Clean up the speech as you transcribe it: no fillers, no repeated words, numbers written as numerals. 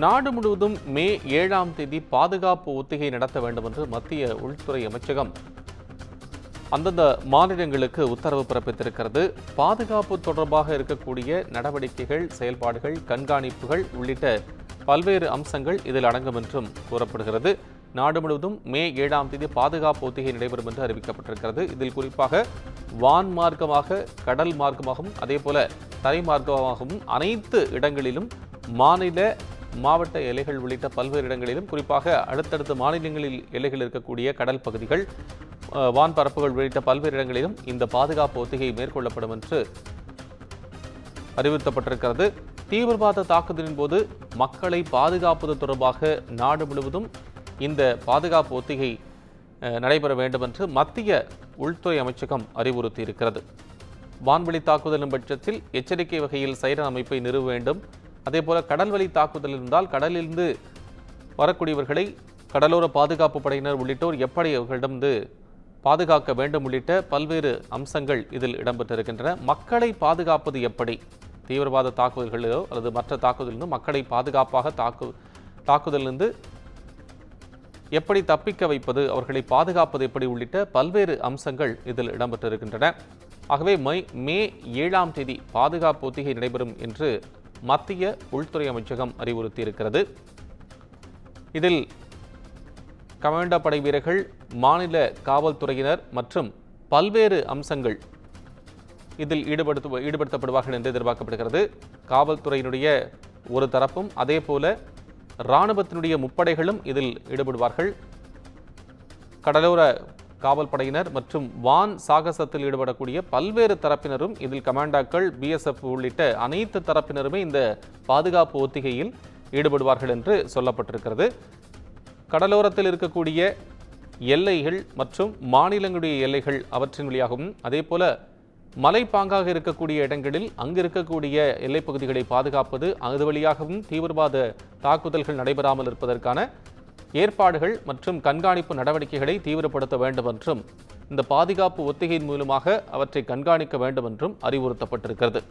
நாடு முழுவதும் மே 7ஆம் தேதி பாதுகாப்பு ஒத்திகை நடத்த வேண்டும் என்று மத்திய உள்துறை அமைச்சகம் அந்தந்த மாநிலங்களுக்கு உத்தரவு பிறப்பித்திருக்கிறது. பாதுகாப்பு தொடர்பாக இருக்கக்கூடிய நடவடிக்கைகள், செயல்பாடுகள், கண்காணிப்புகள் உள்ளிட்ட பல்வேறு அம்சங்கள் இதில் அடங்கும் என்றும் கூறப்படுகிறது. நாடு முழுவதும் மே 7ஆம் தேதி பாதுகாப்பு ஒத்திகை நடைபெறும் என்று அறிவிக்கப்பட்டிருக்கிறது. இதில் குறிப்பாக வான் மார்க்கமாக, கடல் மார்க்கமாகவும், அதேபோல தரை மார்க்கமாகவும் அனைத்து இடங்களிலும் மாநில, மாவட்ட எல்லைகள் உள்ளிட்ட பல்வேறு இடங்களிலும், குறிப்பாக அடுத்தடுத்த மாநிலங்களில் எல்லைகள் இருக்கக்கூடிய கடல் பகுதிகள், வான் பரப்புகள் உள்ளிட்ட பல்வேறு இடங்களிலும் இந்த பாதுகாப்பு ஒத்திகை மேற்கொள்ளப்படும் என்று அறிவுறுத்தப்பட்டிருக்கிறது. தீவிரவாத தாக்குதலின் போது மக்களை பாதுகாப்பது தொடர்பாக நாடு முழுவதும் இந்த பாதுகாப்பு ஒத்திகை நடைபெற வேண்டும் என்று மத்திய உள்துறை அமைச்சகம் அறிவுறுத்தியிருக்கிறது. வான்வெளி தாக்குதலின் பட்சத்தில் எச்சரிக்கை வகையில் சைரன் அமைப்பை நிறுவ வேண்டும். அதேபோல கடல்வழி தாக்குதல் இருந்தால் கடலிலிருந்து வரக்கூடியவர்களை கடலோர பாதுகாப்பு படையினர் உள்ளிட்டோர் எப்படி அவர்களிடமிருந்து பாதுகாக்க வேண்டும் உள்ளிட்ட பல்வேறு அம்சங்கள் இதில் இடம்பெற்றிருக்கின்றன. மக்களை பாதுகாப்பது எப்படி, தீவிரவாத தாக்குதல்களோ அல்லது மற்ற தாக்குதலிருந்து மக்களை பாதுகாப்பாக தாக்குதலிருந்து எப்படி தப்பிக்க வைப்பது, அவர்களை பாதுகாப்பது எப்படி உள்ளிட்ட பல்வேறு அம்சங்கள் இதில் இடம்பெற்றிருக்கின்றன. ஆகவே மே 7ஆம் தேதி பாதுகாப்பு ஒத்திகை நடைபெறும் என்று மத்திய உள்துறை அமைச்சகம் அறிவுறுத்தியிருக்கிறது. இதில் கமாண்டோ படை வீரர்கள், மாநில காவல்துறையினர் மற்றும் பல்வேறு அம்சங்கள் இதில் ஈடுபடுத்தப்படுவார்கள் என்று எதிர்பார்க்கப்படுகிறது. காவல்துறையினுடைய ஒரு தரப்பும் அதேபோல இராணுவத்தினுடைய முப்படைகளும் இதில் ஈடுபடுவார்கள். கடலோர காவல் படையினர் மற்றும் வான் சாகசத்தில் ஈடுபடக்கூடிய பல்வேறு தரப்பினரும் இதில் கமாண்டோக்கள், BSF உள்ளிட்ட அனைத்து தரப்பினருமே இந்த பாதுகாப்பு ஒத்திகையில் ஈடுபடுவார்கள் என்று சொல்லப்பட்டிருக்கிறது. கடலோரத்தில் இருக்கக்கூடிய எல்லைகள் மற்றும் மாநிலங்களுடைய எல்லைகள் அவற்றின் வழியாகவும், அதேபோல மலைப்பாங்காக இருக்கக்கூடிய இடங்களில் அங்கு இருக்கக்கூடிய எல்லைப் பகுதிகளை பாதுகாப்பது, அது வழியாகவும் தீவிரவாத தாக்குதல்கள் நடைபெறாமல் இருப்பதற்கான ஏற்பாடுகள் மற்றும் கண்காணிப்பு நடவடிக்கைகளை தீவிரப்படுத்த வேண்டும் என்றும், இந்த பாதுகாப்பு ஒத்திகையின் மூலமாக அவற்றை கண்காணிக்க வேண்டும் என்றும் அறிவுறுத்தப்பட்டிருக்கிறது.